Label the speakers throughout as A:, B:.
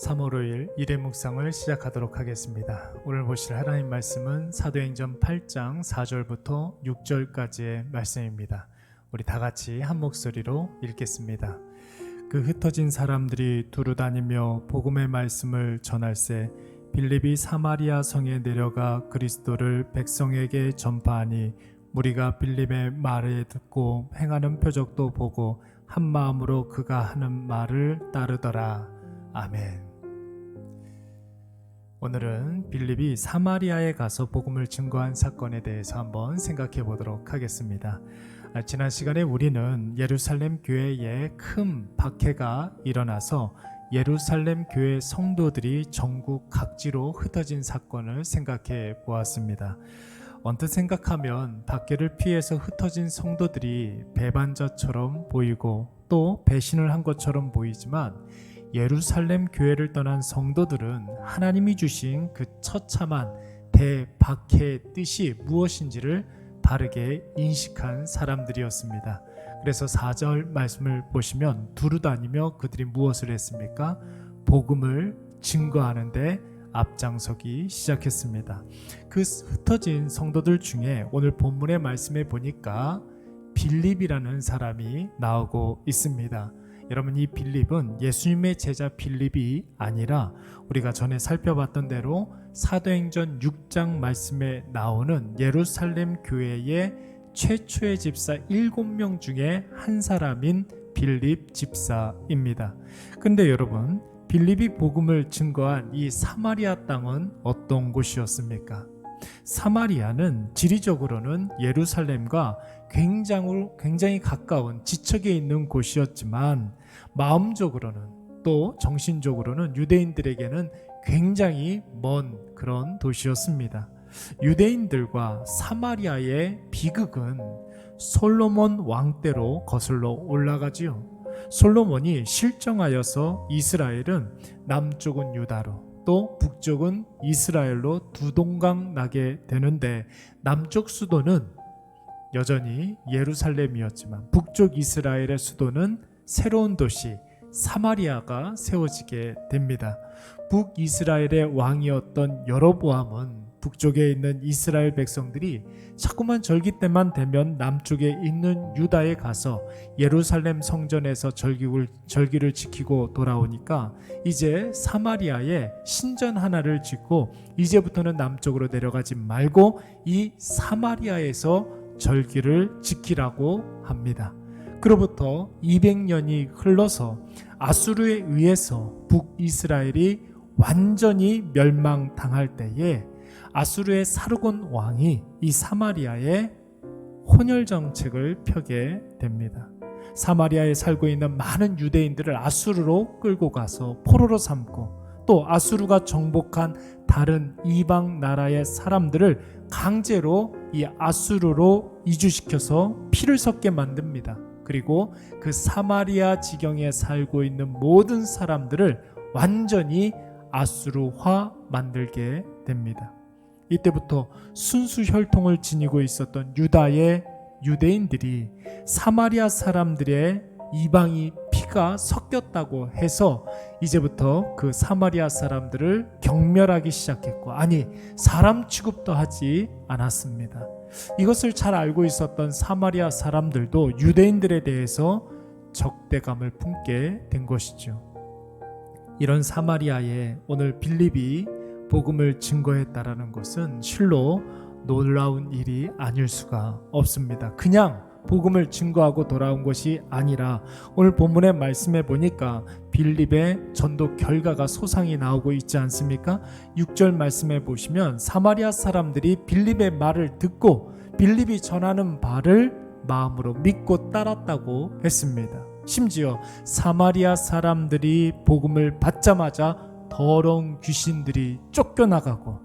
A: 3월 5일 일의 묵상을 시작하도록 하겠습니다. 오늘 보실 하나님 말씀은 사도행전 8장 4절부터 6절까지의 말씀입니다. 우리 다 같이 한 목소리로 읽겠습니다. 그 흩어진 사람들이 두루다니며 복음의 말씀을 전할세 빌립이 사마리아 성에 내려가 그리스도를 백성에게 전파하니 무리가 빌립의 말을 듣고 행하는 표적도 보고 한 마음으로 그가 하는 말을 따르더라. 아멘. 오늘은 빌립이 사마리아에 가서 복음을 증거한 사건에 대해서 한번 생각해 보도록 하겠습니다. 지난 시간에 우리는 예루살렘 교회에 큰 박해가 일어나서 예루살렘 교회 성도들이 전국 각지로 흩어진 사건을 생각해 보았습니다. 언뜻 생각하면 박해를 피해서 흩어진 성도들이 배반자처럼 보이고 또 배신을 한 것처럼 보이지만 예루살렘 교회를 떠난 성도들은 하나님이 주신 그 처참한 대박해의 뜻이 무엇인지를 바르게 인식한 사람들이었습니다. 그래서 4절 말씀을 보시면 두루다니며 그들이 무엇을 했습니까? 복음을 증거하는 데 앞장서기 시작했습니다. 그 흩어진 성도들 중에 오늘 본문의 말씀에 보니까 빌립이라는 사람이 나오고 있습니다. 여러분, 이 빌립은 예수님의 제자 빌립이 아니라 우리가 전에 살펴봤던 대로 사도행전 6장 말씀에 나오는 예루살렘 교회의 최초의 집사 7명 중에 한 사람인 빌립 집사입니다. 근데 여러분, 빌립이 복음을 증거한 이 사마리아 땅은 어떤 곳이었습니까? 사마리아는 지리적으로는 예루살렘과 굉장히 가까운 지척에 있는 곳이었지만 마음적으로는 또 정신적으로는 유대인들에게는 굉장히 먼 그런 도시였습니다. 유대인들과 사마리아의 비극은 솔로몬 왕 때로 거슬러 올라가지요. 솔로몬이 실정하여서 이스라엘은 남쪽은 유다로 또 북쪽은 이스라엘로 두 동강 나게 되는데 남쪽 수도는 여전히 예루살렘이었지만 북쪽 이스라엘의 수도는 새로운 도시 사마리아가 세워지게 됩니다. 북이스라엘의 왕이었던 여로보암은 북쪽에 있는 이스라엘 백성들이 자꾸만 절기 때만 되면 남쪽에 있는 유다에 가서 예루살렘 성전에서 절기를 지키고 돌아오니까 이제 사마리아에 신전 하나를 짓고 이제부터는 남쪽으로 내려가지 말고 이 사마리아에서 절기를 지키라고 합니다. 그로부터 200년이 흘러서 아수르에 의해서 북이스라엘이 완전히 멸망당할 때에 아수르의 사르곤 왕이 이 사마리아에 혼혈 정책을 펴게 됩니다. 사마리아에 살고 있는 많은 유대인들을 아수르로 끌고 가서 포로로 삼고 또 아수르가 정복한 다른 이방 나라의 사람들을 강제로 이 아수르로 이주시켜서 피를 섞게 만듭니다. 그리고 그 사마리아 지경에 살고 있는 모든 사람들을 완전히 아수르화 만들게 됩니다. 이때부터 순수 혈통을 지니고 있었던 유다의 유대인들이 사마리아 사람들의 이방이 피가 섞였다고 해서 이제부터 그 사마리아 사람들을 경멸하기 시작했고, 아니 사람 취급도 하지 않았습니다. 이것을 잘 알고 있었던 사마리아 사람들도 유대인들에 대해서 적대감을 품게 된 것이죠. 이런 사마리아에 오늘 빌립이 복음을 증거했다라는 것은 실로 놀라운 일이 아닐 수가 없습니다. 그냥 복음을 증거하고 돌아온 것이 아니라 오늘 본문의 말씀에 보니까 빌립의 전도 결과가 소상히 나오고 있지 않습니까? 6절 말씀에 보시면 사마리아 사람들이 빌립의 말을 듣고 빌립이 전하는 바를 마음으로 믿고 따랐다고 했습니다. 심지어 사마리아 사람들이 복음을 받자마자 더러운 귀신들이 쫓겨나가고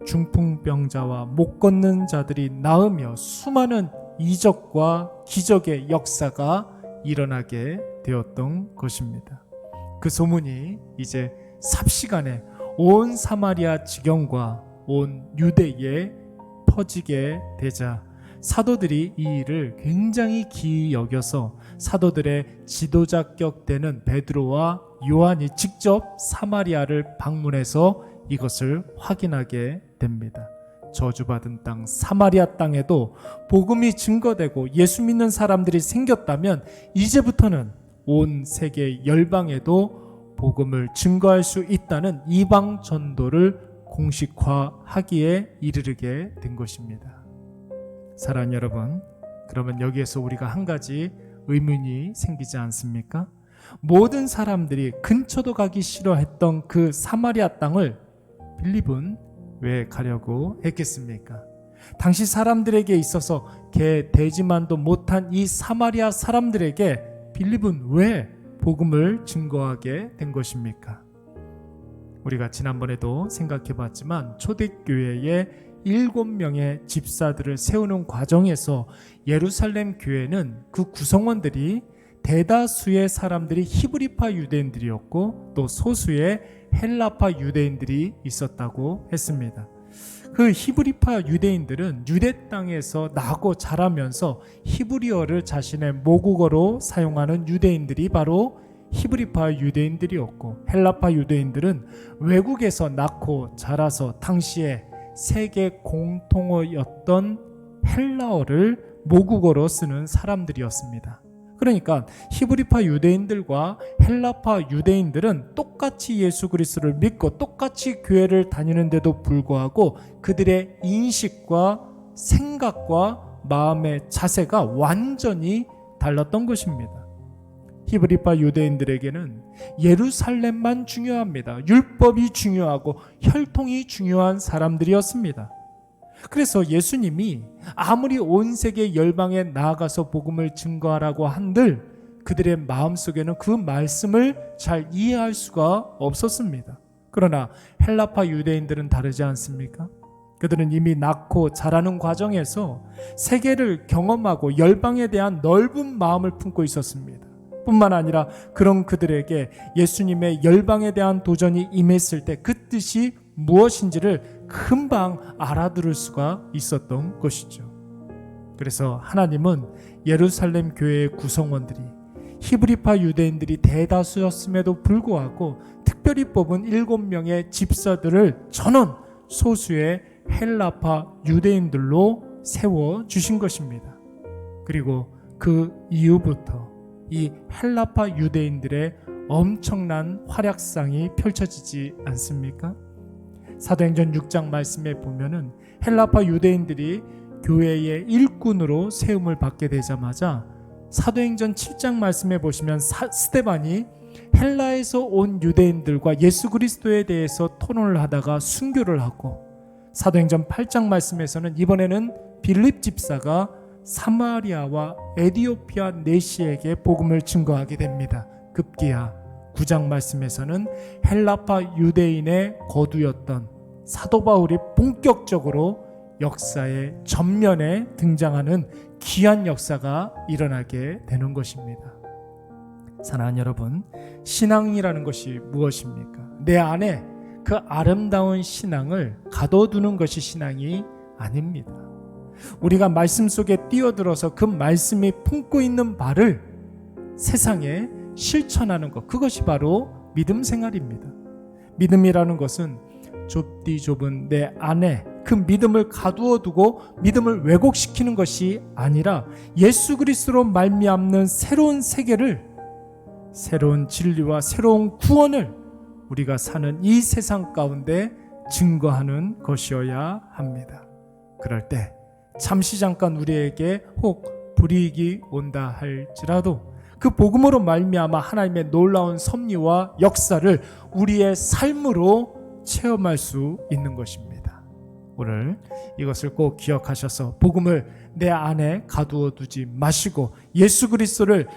A: 중풍병자와 못 걷는 자들이 나으며 수많은 이적과 기적의 역사가 일어나게 되었던 것입니다. 그 소문이 이제 삽시간에 온 사마리아 지경과 온 유대에 퍼지게 되자 사도들이 이 일을 굉장히 기이 여겨서 사도들의 지도자격 되는 베드로와 요한이 직접 사마리아를 방문해서 이것을 확인하게 됩니다. 저주받은 땅 사마리아 땅에도 복음이 증거되고 예수 믿는 사람들이 생겼다면 이제부터는 온 세계 열방에도 복음을 증거할 수 있다는 이방 전도를 공식화하기에 이르게 된 것입니다. 사랑하는 여러분, 그러면 여기에서 우리가 한 가지 의문이 생기지 않습니까? 모든 사람들이 근처도 가기 싫어했던 그 사마리아 땅을 빌립은 왜 가려고 했겠습니까? 당시 사람들에게 있어서 개 돼지만도 못한 이 사마리아 사람들에게 빌립은 왜 복음을 증거하게 된 것입니까? 우리가 지난번에도 생각해 봤지만 초대교회의 7명의 집사들을 세우는 과정에서 예루살렘 교회는 그 구성원들이 대다수의 사람들이 히브리파 유대인들이었고 또 소수의 헬라파 유대인들이 있었다고 했습니다. 그 히브리파 유대인들은 유대 땅에서 나고 자라면서 히브리어를 자신의 모국어로 사용하는 유대인들이 바로 히브리파 유대인들이었고, 헬라파 유대인들은 외국에서 낳고 자라서 당시에 세계 공통어였던 헬라어를 모국어로 쓰는 사람들이었습니다. 그러니까 히브리파 유대인들과 헬라파 유대인들은 똑같이 예수 그리스도를 믿고 똑같이 교회를 다니는데도 불구하고 그들의 인식과 생각과 마음의 자세가 완전히 달랐던 것입니다. 히브리파 유대인들에게는 예루살렘만 중요합니다. 율법이 중요하고 혈통이 중요한 사람들이었습니다. 그래서 예수님이 아무리 온 세계 열방에 나아가서 복음을 증거하라고 한들 그들의 마음속에는 그 말씀을 잘 이해할 수가 없었습니다. 그러나 헬라파 유대인들은 다르지 않습니까? 그들은 이미 낳고 자라는 과정에서 세계를 경험하고 열방에 대한 넓은 마음을 품고 있었습니다. 뿐만 아니라 그런 그들에게 예수님의 열방에 대한 도전이 임했을 때 그 뜻이 무엇인지를 금방 알아들을 수가 있었던 것이죠. 그래서 하나님은 예루살렘 교회의 구성원들이 히브리파 유대인들이 대다수였음에도 불구하고 특별히 뽑은 7명의 집사들을 전원 소수의 헬라파 유대인들로 세워주신 것입니다. 그리고 그 이후부터 이 헬라파 유대인들의 엄청난 활약상이 펼쳐지지 않습니까? 사도행전 6장 말씀에 보면은 헬라파 유대인들이 교회의 일꾼으로 세움을 받게 되자마자 사도행전 7장 말씀에 보시면 스데반이 헬라에서 온 유대인들과 예수 그리스도에 대해서 토론을 하다가 순교를 하고, 사도행전 8장 말씀에서는 이번에는 빌립 집사가 사마리아와 에디오피아 내시에게 복음을 증거하게 됩니다. 급기야 9장 말씀에서는 헬라파 유대인의 거두였던 사도 바울이 본격적으로 역사의 전면에 등장하는 귀한 역사가 일어나게 되는 것입니다. 사랑하는 여러분, 신앙이라는 것이 무엇입니까? 내 안에 그 아름다운 신앙을 가둬두는 것이 신앙이 아닙니다. 우리가 말씀 속에 뛰어들어서 그 말씀이 품고 있는 바를 세상에 실천하는 것, 그것이 바로 믿음 생활입니다. 믿음이라는 것은 좁디 좁은 내 안에 그 믿음을 가두어 두고 믿음을 왜곡시키는 것이 아니라 예수 그리스도로 말미암는 새로운 세계를, 새로운 진리와 새로운 구원을 우리가 사는 이 세상 가운데 증거하는 것이어야 합니다. 그럴 때 잠시 잠깐 우리에게 혹 불이익이 온다 할지라도 그 복음으로 말미암아 하나님의 놀라운 섭리와 역사를 우리의 삶으로 체험할 수 있는 것입니다. 오늘 이것을 꼭 기억하셔서 복음을 내 안에 가두어 두지 마시고 예수 그리스도를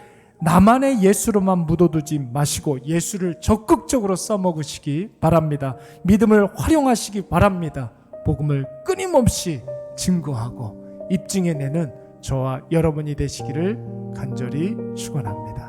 A: 나만의 예수로만 묻어두지 마시고 예수를 적극적으로 써먹으시기 바랍니다. 믿음을 활용하시기 바랍니다. 복음을 끊임없이 증거하고 입증해내는 저와 여러분이 되시기를 간절히 축원합니다.